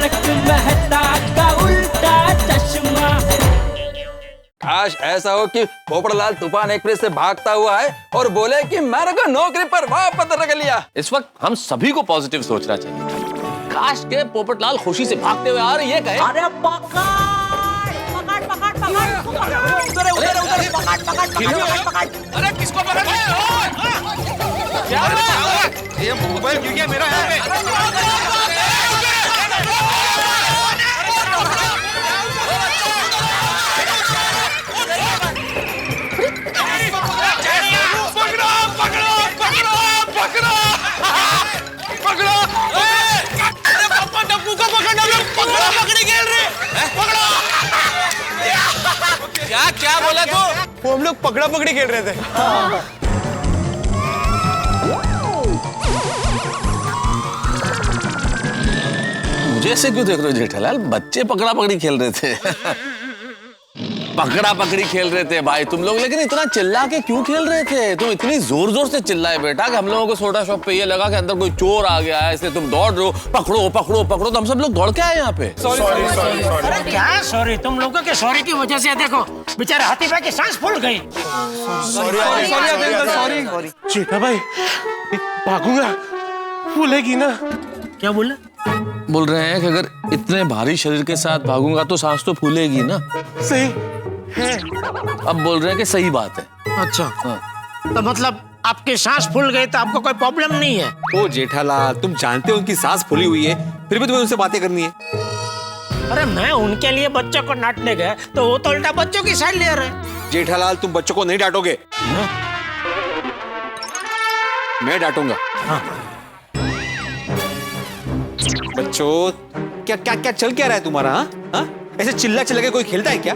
तारक मेहता का उल्टा चश्मा। काश ऐसा हो कि पोपटलाल तूफान एक्सप्रेस से भागता हुआ है और बोले कि मेरे को नौकरी पर वापस रख लिया। इस वक्त हम सभी को पॉजिटिव सोचना चाहिए। काश के पोपटलाल खुशी से भागते हुए आ रहे ये कहे, अरे पकड़ पकड़ पकड़ पकड़ उधर उधर पकड़ पकड़ पकड़। अरे किसको पकड़ रहे हो? क्या ये मोबाइल गिर गया मेरा यहाँ पे। क्या क्या बोला तू? वो हम लोग पकड़ा पकड़ी खेल रहे थे। मुझे ऐसे क्यों देख रहे हो जेठालाल? बच्चे पकड़ा पकड़ी खेल रहे थे। पकड़ा पकड़ी खेल रहे थे भाई तुम लोग, लेकिन इतना चिल्ला के क्यों खेल रहे थे? तुम इतनी जोर जोर से चिल्लाए बेटा कि हम लोगों को सोडा शॉप पे ये लगा कि अंदर कोई चोर आ गया है, इसलिए तुम दौड़ रहे हो, पकड़ो पकड़ो पकड़ो। तो हम सब लोग दौड़ के आए यहाँ पे। अरे क्या सॉरी? तुम लोगों के सॉरी की वजह से देखो बेचारे हाथी भाई की सांस फूल गई। सॉरी चेता भाई, भागूंगा, फूलेगी ना। क्या बोले? बोल रहे हैं कि अगर इतने भारी शरीर के साथ भागूंगा तो सांस तो फूलेगी ना। सही है। अब बोल रहे हैं कि सही बात है। अच्छा तो मतलब आपकी सांस फूल गई तो आपको कोई प्रॉब्लम नहीं है? ओ जेठालाल, तुम जानते हो उनकी सांस फूली हुई है, फिर भी तुम्हें उनसे बातें करनी है। अरे मैं उनके लिए बच्चों को डांटने गया तो वो तो उल्टा बच्चों की साइड ले रहे। जेठालाल, तुम बच्चों को नहीं डांटोगे। मैं डांटूंगा। बच्चों, क्या क्या क्या चल क्या रहा है तुम्हारा? हाँ, ऐसे चिल्ला चिल्ला के कोई खेलता है क्या?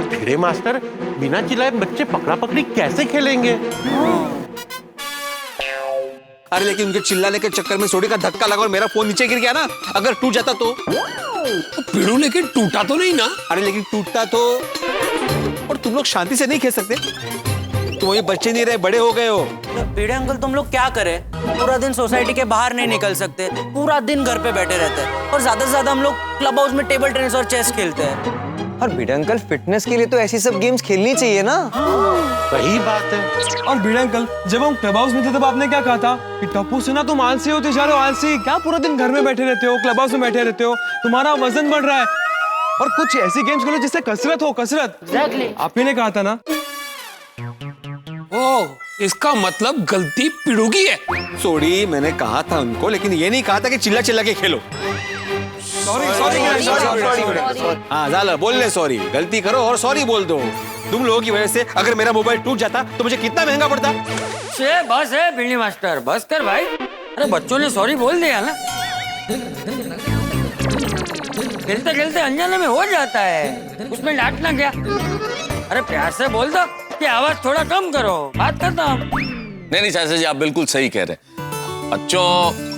भिड़े मास्टर, बिना चिल्लाए बच्चे पकड़ा पकड़ी कैसे खेलेंगे? अरे लेकिन उनके चिल्लाने के चक्कर में सोडी का धक्का लगा और मेरा फोन नीचे गिर गया ना। अगर टूट जाता तो? पिड़ू लेकिन टूटा तो नहीं ना? अरे लेकिन टूटता तो। और तुम लोग शांति से नहीं खेल सकते? तुम अभी बच्चे नहीं रहे, बड़े हो गए हो। भिड़े अंकल, तुम लोग क्या करें? पूरा दिन सोसाइटी के बाहर नहीं निकल सकते, पूरा दिन घर पे बैठे रहते हैं और ज्यादा से ज्यादा हम लोग क्लब हाउस में टेबल टेनिस और चेस खेलते हैं। और भिड़े अंकल, फिटनेस के लिए तो ऐसी सब गेम्स खेलनी चाहिए ना। सही बात है। और भिड़े अंकल, जब हम क्लब हाउस में थे तब आपने क्या कहा था कि टप्पू से ना तुम आलसी होते जा रहे हो, आलसी क्या पूरा दिन घर में बैठे रहते हो, क्लब हाउस में बैठे रहते हो, तुम्हारा वजन बढ़ रहा है, और कुछ ऐसी गेम्स खेलो जिससे कसरत हो, कसरत। Exactly. आप ही ने कहा था ना। ओ, इसका मतलब गलती पिड़ू की है। सोडी, मैंने कहा था उनको, लेकिन ये नहीं कहा था कि चिल्ला चिल्ला के खेलो। हाँ झाला, बोल ले सॉरी, गलती करो और सॉरी बोल दो। तुम लोगों की वजह से अगर मेरा मोबाइल टूट जाता तो मुझे कितना महंगा पड़ता। बस है बिल्ली मास्टर, बस कर भाई। अरे बच्चों ने सॉरी बोल दिया ना, खेलते खेलते अनजाने में हो जाता है, उसमें डांटना क्या। अरे प्यार से बोल दो कि आवाज थोड़ा कम करो, बात करता हूँ। नहीं चाचा जी, आप बिल्कुल सही कह रहे हैं। बच्चों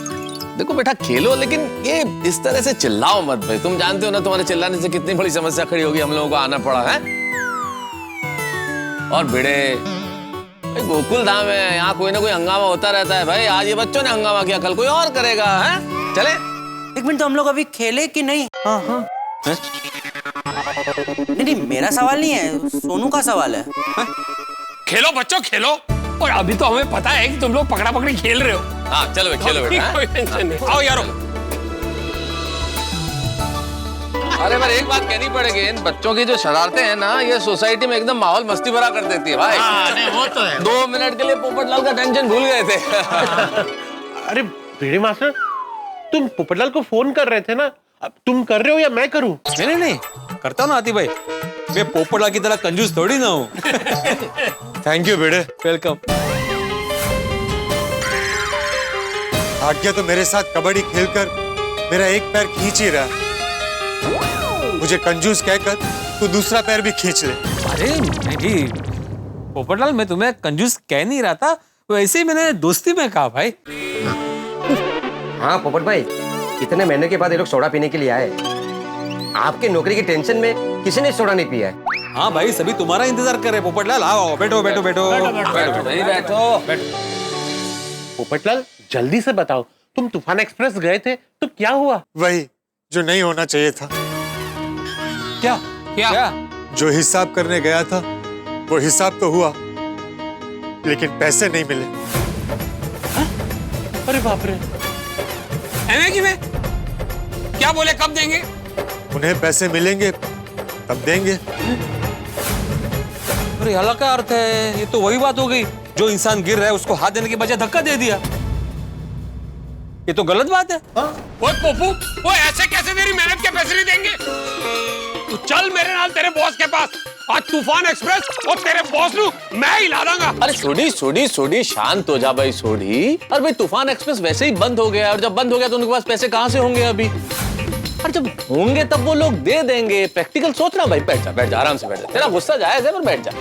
देखो बेटा, खेलो, लेकिन ये इस तरह से चिल्लाओ मत भाई। तुम जानते हो ना तुम्हारे चिल्लाने से कितनी बड़ी समस्या खड़ी होगी, हम लोगों को आना पड़ा है। और भिड़े, गोकुल धाम है, यहाँ कोई ना कोई हंगामा होता रहता है भाई। आज ये बच्चों ने हंगामा किया, कल कोई और करेगा। है चले एक मिनट, तो हम लोग अभी खेले कि नहीं? हाँ। नहीं, मेरा सवाल नहीं है, सोनू का सवाल है। खेलो बच्चों, खेलो। और अभी तो हमें पता है कि तुम लोग पकड़ा पकड़ी खेल रहे हो। हाँ चलो खेलो बेटा। कोई टेंशन नहीं। आओ यारो। अरे पर एक बात कहनी पड़ेगी, इन बच्चों की जो शरारतें हैं ना, ये सोसाइटी में एकदम माहौल मस्ती भरा कर देती है भाई। नहीं, वो तो है। 2 मिनट के लिए पोपटलाल का टेंशन भूल गए थे। अरे भिड़े मास्टर, तुम पोपटलाल को फोन कर रहे थे ना, अब तुम कर रहे हो या मैं करूं? नहीं, करता हूँ ना आती भाई, मैं पोपटलाल की तरह कंजूस थोड़ी ना हूँ। Thank you Bhide, welcome. भाग्य तो मेरे साथ कबड्डी खेलकर मेरा एक पैर खींच ही रहा। मुझे कंजूस कहकर तू दूसरा पैर भी खींच ले। अरे नहीं पोपटलाल, मैं तुम्हें कंजूस कह नहीं रहा था, वैसे ही मैंने दोस्ती में कहा भाई। हाँ पोपट भाई, इतने महीने के बाद ये लोग सोडा पीने के लिए आए। आपके नौकरी की टेंशन में किसी ने सोडा नहीं पिया है। हाँ भाई, सभी तुम्हारा इंतजार कर रहे। पोपटलाल आओ, बैठो बैठो बैठो बैठो। पोपटलाल, जल्दी से बताओ, तुम तूफान एक्सप्रेस गए थे तो क्या हुआ? वही जो नहीं होना चाहिए था। क्या क्या जो हिसाब करने गया था वो हिसाब तो हुआ, लेकिन पैसे नहीं मिले। अरे बाप रे। एवे की में क्या बोले, कब देंगे? उन्हें पैसे मिलेंगे तब देंगे। अरे यहाँ का अर्थ है, ये तो वही बात हो गई, जो इंसान गिर रहा है उसको हाथ देने के बजाय धक्का दे दिया। ये तो गलत बात है। ओए पप्पू, वो ऐसे कैसे तेरी मेहनत के पैसे नहीं देंगे? तू चल मेरे नाल तेरे बॉस के पास, आज तूफान एक्सप्रेस और तेरे बॉस नू मैं ही ला दूंगा। अरे सोडी शांत हो जा भाई सोडी। अरे भाई तूफान एक्सप्रेस वैसे ही बंद हो गया, और जब बंद हो गया तो उनके पास पैसे कहाँ से होंगे अभी? और जब होंगे तब वो लोग दे देंगे। प्रैक्टिकल सोचना भाई। बैठ जा आराम से बैठ जा। तेरा गुस्सा जायज है पर बैठ जा।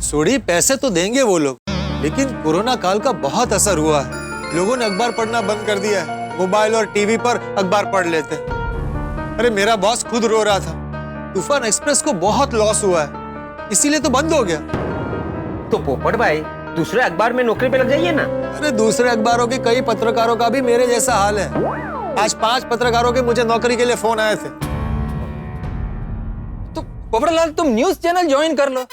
सोडी, पैसे तो देंगे वो लोग, लेकिन कोरोना काल का बहुत असर हुआ है। लोगों ने अखबार पढ़ना बंद कर दिया है, मोबाइल और टीवी पर अखबार पढ़ लेते हैं। अरे मेरा बॉस खुद रो रहा था, तूफान एक्सप्रेस को बहुत लॉस हुआ है, इसीलिए तो बंद हो गया। तो पोपट भाई दूसरे अखबार में नौकरी पे लग जाइए ना। अरे दूसरे अखबारों के कई पत्रकारों का भी मेरे जैसा हाल है। आज 5 पत्रकारों के मुझे नौकरी के लिए फोन आए थे। तो पोपटलाल तुम न्यूज चैनल ज्वाइन कर लो।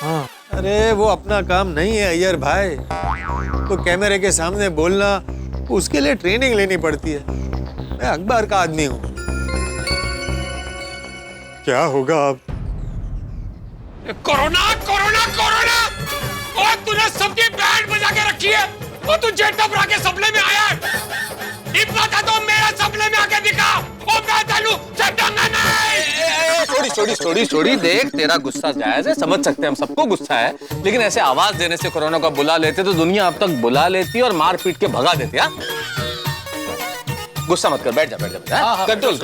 हाँ। अरे वो अपना काम नहीं है अय्यर भाई, तो कैमरे के सामने बोलना उसके लिए ट्रेनिंग लेनी पड़ती है। मैं अखबार का आदमी हूँ। क्या होगा अब? कोरोना कोरोना कोरोना, और तूने सबकी बैंड बजा के रखी है, और तू जेट टपरा के सपने में आया है। इतना था तो मेरा सपने में आके दिखा, और मैं तेनू छड्डांगा नहीं। छोड़ी देख, तेरा गुस्सा जायज है, समझ सकते हैं हम, सबको गुस्सा है, लेकिन ऐसे आवाज देने से कोरोना को बुला लेते तो दुनिया अब तक बुला लेती और मार पीट के भगा देती। हाँ गुस्सा मत कर, बैठ जा। कंट्रोल।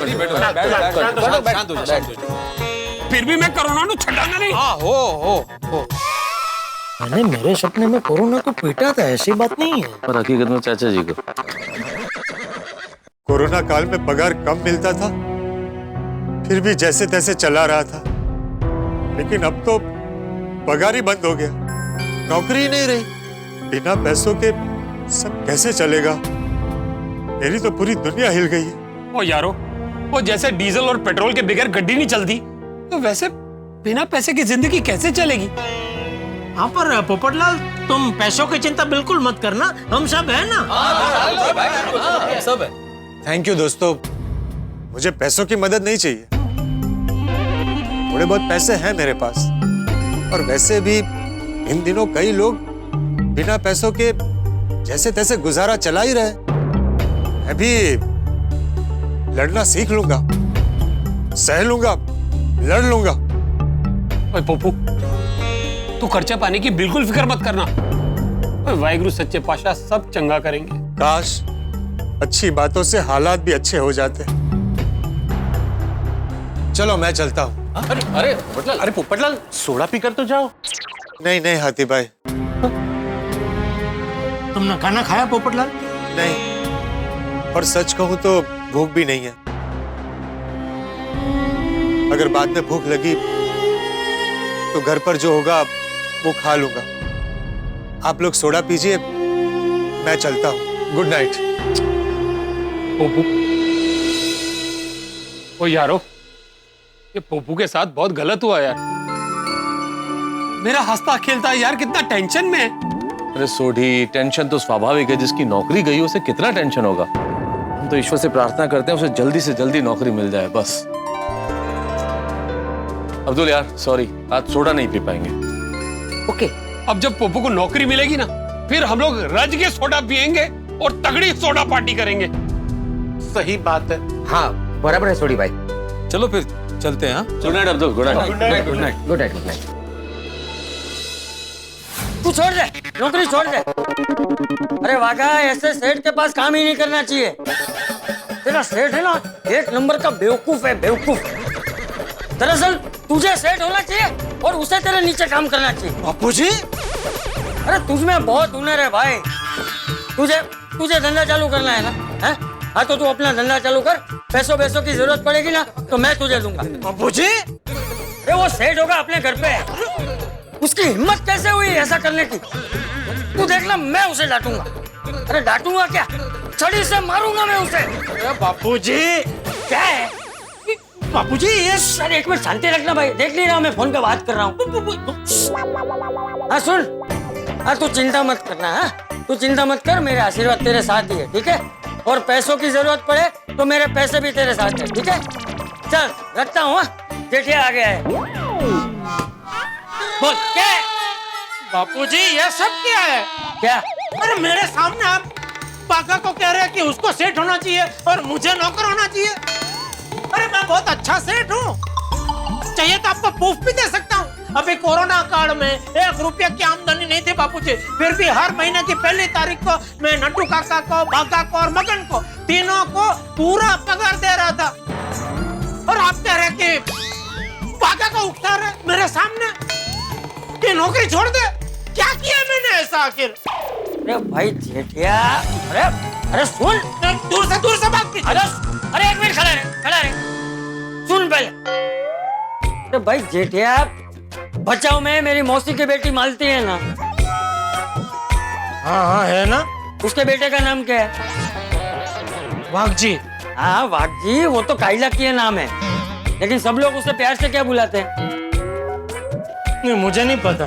फिर भी मैं कोरोना को छड्डांगा नहीं। हो मैंने मेरे सपने में कोरोना को पीटा था, ऐसी बात नहीं है। पर हकीकत में चाचा जी को कोरोना काल में पगार कम मिलता था, फिर भी जैसे तैसे चला रहा था। लेकिन अब तो पगार ही बंद हो गया, नौकरी ही नहीं रही। बिना पैसों के सब कैसे चलेगा? मेरी तो पूरी दुनिया हिल गई है। ओ यारो, वो जैसे डीजल और पेट्रोल के बगैर गड्डी नहीं चलती, तो वैसे बिना पैसे की जिंदगी कैसे चलेगी? हाँ पर पोपटलाल, तुम पैसों की चिंता बिल्कुल मत करना, हम सब है ना। सब है। थैंक यू दोस्तों, मुझे पैसों की मदद नहीं चाहिए। थोड़े बहुत पैसे हैं मेरे पास, और वैसे भी इन दिनों कई लोग बिना पैसों के जैसे तैसे गुजारा चला ही रहे। मैं भी लड़ना सीख लूंगा, सह लूंगा, लड़ लूंगा। ओए पप्पू, तू खर्चा पाने की बिल्कुल फिक्र मत करना। वाहिगुरु सच्चे पातशाह सब चंगा करेंगे। काश अच्छी बातों से हालात भी अच्छे हो जाते। चलो मैं चलता हूँ। अरे पोपटलाल, सोडा पीकर तो जाओ। नहीं हाथी भाई, तुमने खाना खाया पोपटलाल? नहीं, और सच कहूं तो भूख भी नहीं है। अगर बाद में भूख लगी तो घर पर जो होगा वो खा लूंगा। आप लोग सोडा पीजिए, मैं चलता हूँ। Good night. पोपू, ओ यारो, ये पोपू के साथ बहुत गलत हुआ यार। मेरा हंसता खेलता यार कितना टेंशन में है। अरे सोडी, टेंशन तो स्वाभाविक है, जिसकी नौकरी गई उसे कितना टेंशन होगा। हम तो ईश्वर से प्रार्थना करते हैं उसे जल्दी से जल्दी नौकरी मिल जाए बस। अब्दुल यार सॉरी, आज सोडा नहीं पी पाएंगे। ओके। अब जब पोपू को नौकरी मिलेगी ना, फिर हम लोग रज के सोडा पियेंगे और तगड़ी सोडा पार्टी करेंगे। सही बात है। हाँ बराबर है सोडी भाई। चलो फिर चलते हैं। Good night Abdul. Good night. Good night. तू छोड़ दे, नौकरी छोड़ दे। अरे वागा, ऐसे सेठ के पास काम ही नहीं करना चाहिए। तेरा सेठ है ना, 1 नंबर का बेवकूफ है, बेवकूफ। दरअसल तुझे सेठ होना चाहिए और उसे तेरे नीचे काम करना चाहिए। बापू जी, अरे तुझमें बहुत हुनर है भाई। तुझे धंधा चालू करना है ना? है? हाँ तो तू अपना धंधा चालू कर। पैसों की जरूरत पड़ेगी ना तो मैं तुझे दूंगा। बापू जी, अरे वो सेठ होगा अपने घर पे, उसकी हिम्मत कैसे हुई ऐसा करने की? तू देखना, मैं उसे डांटूंगा। अरे डांटूंगा क्या, छड़ी से मारूंगा मैं उसे। अरे बापूजी, क्या है? बापूजी ये अरे एक मिनट शांति रखना भाई, देख नहीं रहा मैं फोन पे बात कर रहा हूँ। हाँ सुन, हाँ तू चिंता मत करना, हाँ तू चिंता मत कर, मेरे आशीर्वाद तेरे साथ ही है, ठीक है? और पैसों की जरूरत पड़े तो मेरे पैसे भी तेरे साथ है, ठीक है? चल रखता हूँ, जेठिया आ गया है। बोल क्या है? बापूजी ये सब क्या है? क्या? अरे मेरे सामने आप पाका को कह रहे हैं कि उसको सेठ होना चाहिए और मुझे नौकर होना चाहिए। अरे मैं बहुत अच्छा सेठ हूँ, चाहिए तो आपको प्रूफ भी दे सकता हूँ। अभी कोरोना काल में 1 रुपया की आमदनी नहीं थी बापूजी, फिर भी हर महीने की 1 तारीख को मैं नड्डू काका को, भागा को और मगन को, तीनों को पूरा पगार दे रहा था। और आप कह रहे कि भागा को उकसा रहे मेरे सामने कि नौकरी छोड़ दे। क्या किया मैंने ऐसा आखिर? अरे भाई जेठिया, अरे सुन, दूर से बात कीजिए। अरे एक मिनट खड़ा रहे, सुन पहले। अरे भाई जेठिया, बचाओ में मेरी मौसी की बेटी मालती है ना? हाँ है ना। उसके बेटे का नाम क्या है? वाघजी। हाँ वाघजी, वो तो काइला की नाम है, लेकिन सब लोग उसे प्यार से क्या बुलाते हैं? नहीं मुझे नहीं पता।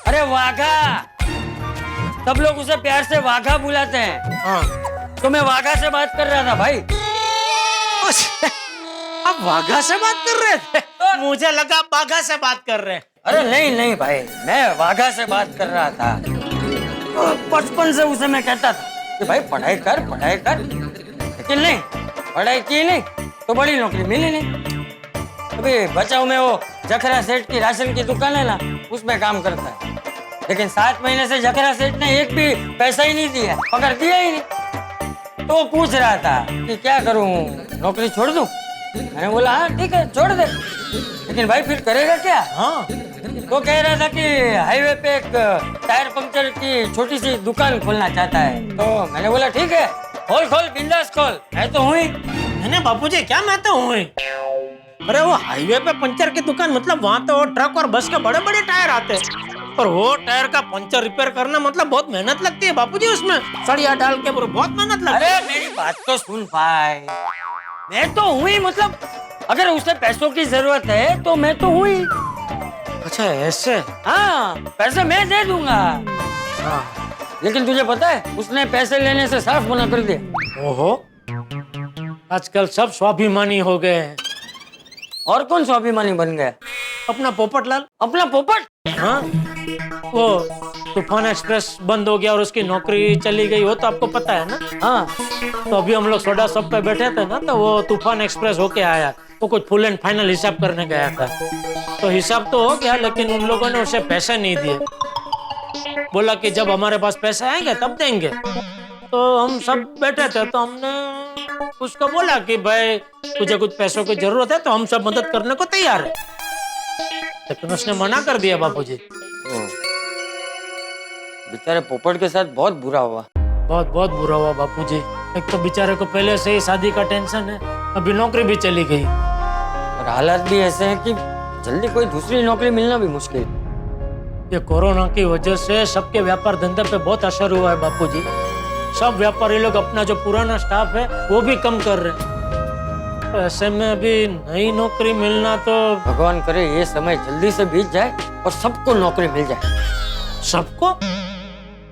अरे वाघा, सब लोग उसे प्यार से वाघा बुलाते हैं। हाँ तो मैं वाघा से बात कर रहा था भाई। आप वाघा से बात कर रहे थे? मुझे लगा आप बाघा से बात कर रहे हैं। अरे नहीं भाई, मैं वाघा से बात कर रहा था। बचपन से उसे मैं कहता था कि भाई पढ़ाई कर, लेकिन नहीं, पढ़ाई की नहीं तो बड़ी नौकरी मिली नहीं। अभी बचाओ में वो जखरा सेठ की राशन की दुकान है ना, उसमें काम करता है, लेकिन 7 महीने से जखरा सेठ ने एक भी पैसा ही नहीं दिया, पकड़ दिया ही नहीं। तो वो पूछ रहा था कि क्या करूं, नौकरी छोड़ दूं? मैंने बोला हाँ ठीक है छोड़ दे, लेकिन भाई फिर करेगा क्या? हाँ तो कह रहा था कि हाईवे पे एक टायर पंक्चर की छोटी सी दुकान खोलना चाहता है। तो मैंने बोला ठीक है, खोल बिंदास खोल, मैं तो हूँ ही। मैंने बापूजी क्या मैं तो हूँ ही। अरे वो हाईवे पे पंचर की दुकान मतलब वहाँ तो ट्रक और बस के बड़े टायर आते हैं, और वो टायर का पंचर रिपेयर करना मतलब बहुत मेहनत लगती है बापूजी, उसमें सड़िया डाल के बहुत मेहनत लगती है। अरे मेरी बात तो सुन भाई, मैं तो हूँ ही, मतलब अगर उसे पैसों की जरूरत है तो मैं तो हूँ ही। अच्छा ऐसे? हाँ पैसे मैं दे दूंगा। हाँ लेकिन तुझे पता है उसने पैसे लेने से साफ मना कर दिया। ओहो, आजकल सब स्वाभिमानी हो गए हैं। और कौन स्वाभिमानी बन गया? अपना पोपटलाल। अपना पोपट? हाँ, वो तूफान एक्सप्रेस बंद हो गया और उसकी नौकरी चली गई, वो तो आपको पता है ना? हाँ। तो अभी हम लोग सोडा शॉप पे बैठे थे ना, तो वो तूफान एक्सप्रेस होके आया, वो कुछ फुल एंड फाइनल हिसाब करने गया था। तो हिसाब तो हो गया, लेकिन उन लोगों ने उसे पैसे नहीं दिए। बोला कि जब हमारे पास पैसे आएंगे तब देंगे। तो हम सब बैठे थे, तो हमने उसको बोला कि भाई तुझे कुछ पैसों की जरूरत है तो हम सब मदद करने को तैयार है, लेकिन उसने मना कर दिया बापूजी। बेचारे पोपट के साथ बहुत बुरा हुआ। बहुत बुरा हुआ बापूजी। एक तो बेचारे को पहले से ही शादी का टेंशन है, अभी नौकरी भी चली गई, और हालात भी ऐसे हैं कि जल्दी कोई दूसरी नौकरी मिलना भी मुश्किल। ये कोरोना की वजह से सबके व्यापार धंधे पे बहुत असर हुआ है बापूजी। सब व्यापारी लोग अपना जो पुराना स्टाफ है वो भी कम कर रहे हैं। तो ऐसे में अभी नई नौकरी मिलना तो भगवान करे ये समय जल्दी से बीत जाए और सबको नौकरी मिल जाए।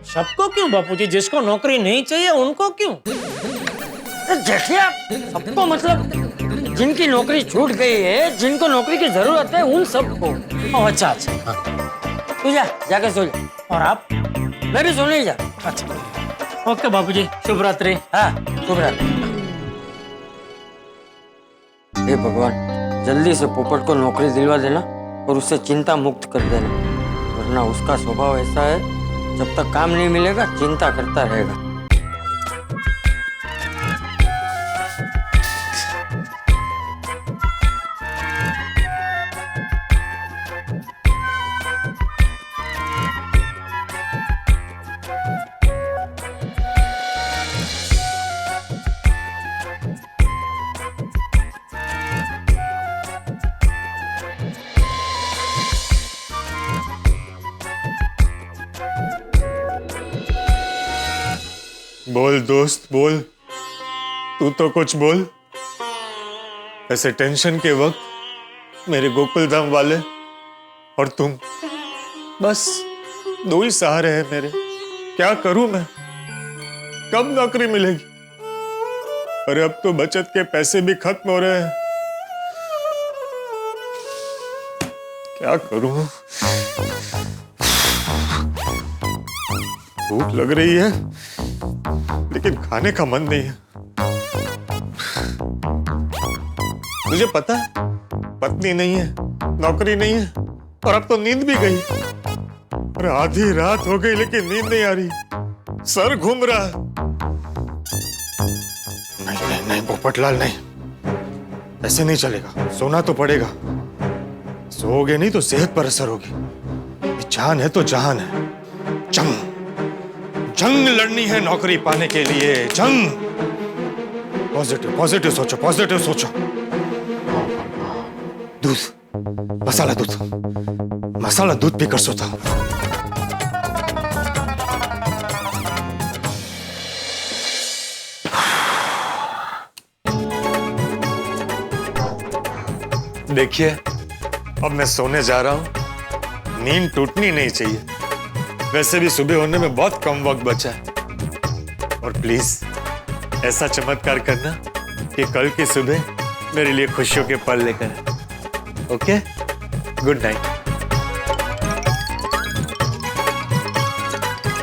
सबको क्यों बापूजी? जिसको नौकरी नहीं चाहिए उनको क्यों? जेठिया, सबको मतलब जिनकी नौकरी छूट गई है, जिनको नौकरी की जरूरत है, उन सबको। अच्छा हाँ। तू जाके सो जा। और आप? मैं भी सोने ही जा। अच्छा ओके बापूजी, शुभ रात्रि। हाँ शुभ रात्रि। हे भगवान, जल्दी से पोपट को नौकरी दिलवा देना और उसे चिंता मुक्त कर देना, वरना उसका स्वभाव ऐसा है, जब तक काम नहीं मिलेगा चिंता करता रहेगा। बोल दोस्त बोल, तू तो कुछ बोल। ऐसे टेंशन के वक्त मेरे गोकुल धाम वाले और तुम, बस दो ही सहारे हैं मेरे। क्या करूं मैं? कब नौकरी मिलेगी? अरे अब तो बचत के पैसे भी खत्म हो रहे हैं। क्या करूं? भूख लग रही है लेकिन खाने का मन नहीं है। मुझे पता है पत्नी नहीं है, नौकरी नहीं है और अब तो नींद भी गई। और आधी रात हो गई लेकिन नींद नहीं आ रही, सर घूम रहा है। नहीं नहीं नहीं पोपटलाल नहीं, ऐसे नहीं चलेगा। सोना तो पड़ेगा, सोओगे नहीं तो सेहत पर असर होगी। जान है तो जहान है। जंग जंग लड़नी है नौकरी पाने के लिए, जंग। पॉजिटिव पॉजिटिव सोचो, पॉजिटिव सोचो। दूध, मसाला दूध, मसाला दूध पीकर सोता हूं। देखिए अब मैं सोने जा रहा हूं, नींद टूटनी नहीं चाहिए। वैसे भी सुबह होने में बहुत कम वक्त बचा है। और प्लीज ऐसा चमत्कार करना कि कल की सुबह मेरे लिए खुशियों के पल लेकर आए। Okay, good night.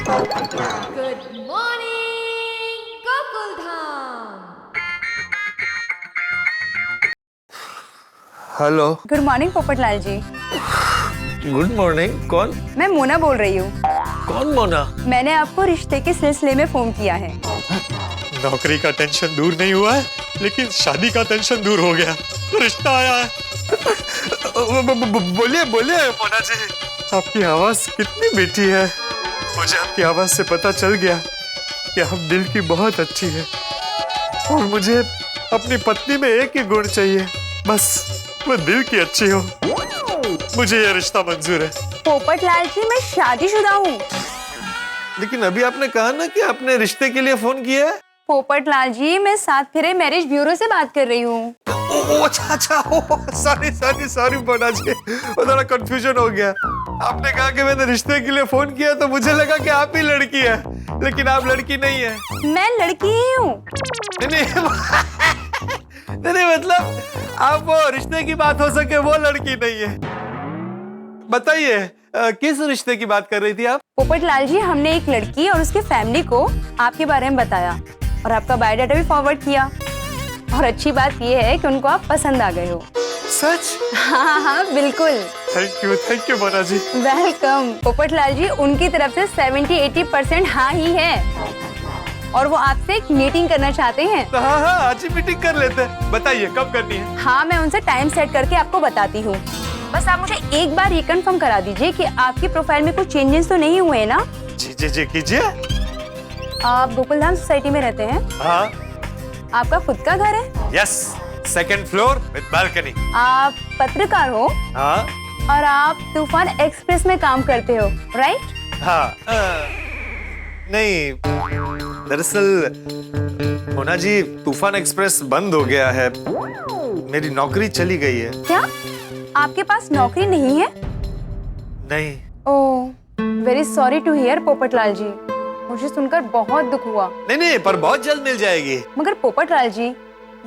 Good morning Gokuldham. Hello. Good morning Popatlal ji. Good morning. कौन? मैं मोना बोल रही हूँ। कौन मोना? मैंने आपको रिश्ते के सिलसिले में फोन किया है। नौकरी का टेंशन दूर नहीं हुआ है लेकिन शादी का टेंशन दूर हो गया। रिश्ता आया है। बोलिए बोलिए मोना जी, आपकी आवाज कितनी मीठी है। मुझे आपकी आवाज से पता चल गया कि आप दिल की बहुत अच्छी है और मुझे अपनी पत्नी में एक ही गुण चाहिए, बस वो दिल की अच्छी हो। मुझे यह रिश्ता मंजूर है। पोपटलाल जी मैं शादीशुदा हूँ। लेकिन अभी आपने कहा ना कि आपने रिश्ते के लिए फोन किया है। पोपटलाल जी मैं सात फेरे मैरिज ब्यूरो से बात कर रही हूँ। अच्छा sorry sorry sorry Mona ji, वो थोड़ा कंफ्यूजन हो गया। आपने कहा कि मैंने रिश्ते के लिए फोन किया तो मुझे लगा कि आप ही लड़की है, लेकिन आप लड़की नहीं है। मैं लड़की ही हूँ। नहीं मतलब आप वो रिश्ते की बात हो सके वो लड़की नहीं है। बताइए किस रिश्ते की बात कर रही थी आप? पोपटलाल जी हमने एक लड़की और उसके फैमिली को आपके बारे में बताया और आपका बायोडाटा भी फॉरवर्ड किया और अच्छी बात यह है कि उनको आप पसंद आ गए हो। सच? हाँ बिल्कुल। Thank you Mona ji. Welcome. Popatlal ji उनकी तरफ से 70-80% हाँ ही है और वो आपसे एक मीटिंग करना चाहते हैं। तो हाँ आज ही मीटिंग कर लेते हैं। बताइए कब करनी है? हाँ मैं उनसे टाइम सेट करके आपको बताती हूँ। बस आप मुझे एक बार ये कंफर्म करा दीजिए कि आपकी प्रोफाइल में कुछ चेंजेस तो नहीं हुए ना? जी कीजिए। आप गोकुलधाम सोसाइटी में रहते हैं? हाँ। आपका खुद का घर है? Yes, second floor with balcony. आप पत्रकार हो? हाँ। और आप तूफान एक्सप्रेस में काम करते हो, राइट? हाँ। नहीं, दरअसल मोना जी तूफान एक्सप्रेस बंद हो गया है, मेरी नौकरी चली गई है। क्या आपके पास नौकरी नहीं है? नहीं। Oh, very sorry to hear Popatlal ji, मुझे सुनकर बहुत दुख हुआ। नहीं पर बहुत जल्द मिल जाएगी। मगर पोपटलाल जी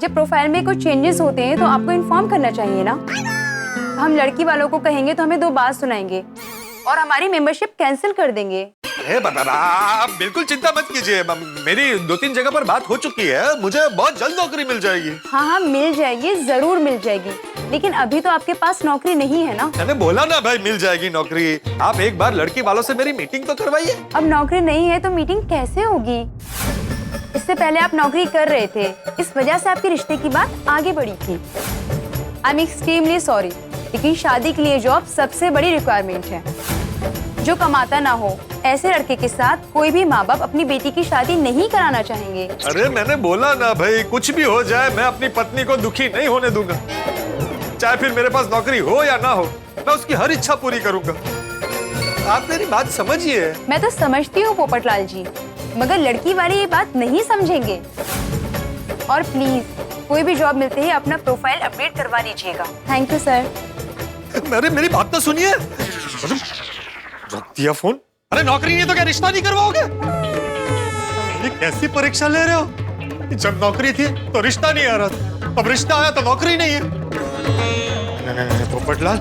जब प्रोफाइल में कुछ चेंजेस होते हैं तो आपको इन्फॉर्म करना चाहिए ना। हम लड़की वालों को कहेंगे तो हमें दो बात सुनाएंगे और हमारी मेंबरशिप कैंसिल कर देंगे। अरे बाबा आप बिल्कुल चिंता मत कीजिए, मेरी 2-3 जगह पर बात हो चुकी है, मुझे बहुत जल्द नौकरी मिल जाएगी। हाँ मिल जाएगी, जरूर मिल जाएगी, लेकिन अभी तो आपके पास नौकरी नहीं है ना। मैंने बोला ना भाई मिल जाएगी नौकरी। आप एक बार लड़की वालों से मेरी मीटिंग तो करवाइए। अब नौकरी नहीं है तो मीटिंग कैसे होगी? इससे पहले आप नौकरी कर रहे थे, इस वजह से आपके रिश्ते की बात आगे बढ़ी थी। आई एम एक्सट्रीमली सॉरी, लेकिन शादी के लिए जॉब सबसे बड़ी रिक्वायरमेंट है। जो कमाता ना हो ऐसे लड़के के साथ कोई भी माँ बाप अपनी बेटी की शादी नहीं कराना चाहेंगे। अरे मैंने बोला ना भाई, कुछ भी हो जाए मैं अपनी पत्नी को दुखी नहीं होने दूंगा। चाहे फिर मेरे पास नौकरी हो या ना हो, मैं उसकी हर इच्छा पूरी करूंगा। आप मेरी बात समझिए। मैं तो समझती हूँ पोपटलाल जी, मगर लड़की वाले ये बात नहीं समझेंगे। और प्लीज कोई भी जॉब मिलते ही अपना प्रोफाइल अपडेट करवा लीजिएगा। Thank you sir. मेरी बात तो सुनिए। रख दिया फोन। अरे नौकरी नहीं तो क्या रिश्ता नहीं करवाओगे? ये कैसी परीक्षा ले रहे हो? जब नौकरी थी तो रिश्ता नहीं आ रहा था, अब रिश्ता आया तो नौकरी नहीं है। नहीं, पोपटलाल,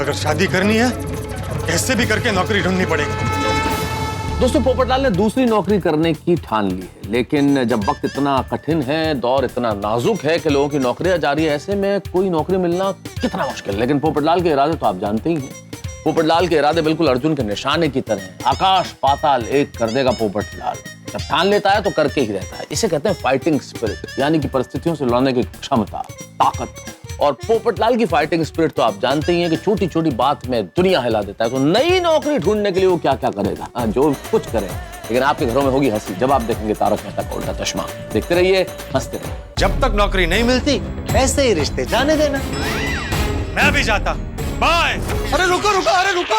अगर शादी करनी है कैसे भी करके नौकरी ढूंढनी पड़ेगी। दोस्तों, पोपटलाल ने दूसरी नौकरी करने की ठान ली है, लेकिन जब वक्त इतना कठिन है, दौर इतना नाजुक है कि लोगों की नौकरियां जा रही है, ऐसे में कोई नौकरी मिलना कितना मुश्किल है। लेकिन पोपटलाल के इरादे तो आप जानते ही हैं। पोपटलाल के इरादे बिल्कुल अर्जुन के निशाने की तरह हैं। आकाश पाताल एक कर देगा पोपटलाल। जब ठान लेता है तो करके ही रहता है। इसे कहते हैं फाइटिंग स्पिरिट, यानी कि परिस्थितियों से लड़ने की क्षमता, ताकत। और पोपटलाल की फाइटिंग स्पिरिट तो आप जानते ही हैं कि छोटी छोटी बात में दुनिया हिला देता है। तो नई नौकरी ढूंढने के लिए वो क्या क्या करेगा, जो कुछ करे। लेकिन आपके घरों में होगी हंसी जब आप देखेंगे तारक मेहता का उल्टा चश्मा। देखते रहिए, हंसते रहिए। जब तक नौकरी नहीं मिलती ऐसे ही रिश्ते जाने देना। मैं भी जाता। बाय। अरे रुको रुको, अरे रुको,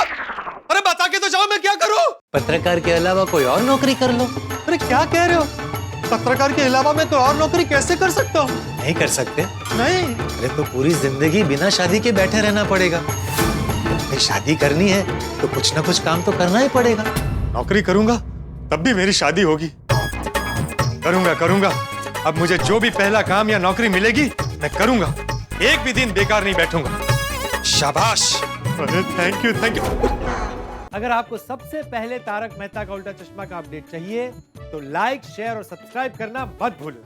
अरे बता के तो जाओ, मैं क्या करूं? पत्रकार के अलावा कोई और नौकरी कर लो। अरे क्या कह रहे हो? पत्रकार के अलावा मैं कोई और नौकरी कैसे कर सकता हूँ? नहीं कर सकते। नहीं। अरे तो पूरी जिंदगी बिना शादी के बैठे रहना पड़ेगा। भाई शादी करनी है तो कुछ ना कुछ काम तो करना ही पड़ेगा। नौकरी करूंगा तब भी मेरी शादी होगी। करूंगा। अब मुझे जो भी पहला काम या नौकरी मिलेगी मैं करूंगा। एक भी दिन बेकार नहीं बैठूंगा। शाबाश। अरे थैंक यू। अगर आपको सबसे पहले तारक मेहता का उल्टा चश्मा का अपडेट चाहिए तो लाइक, शेयर और सब्सक्राइब करना मत भूलो।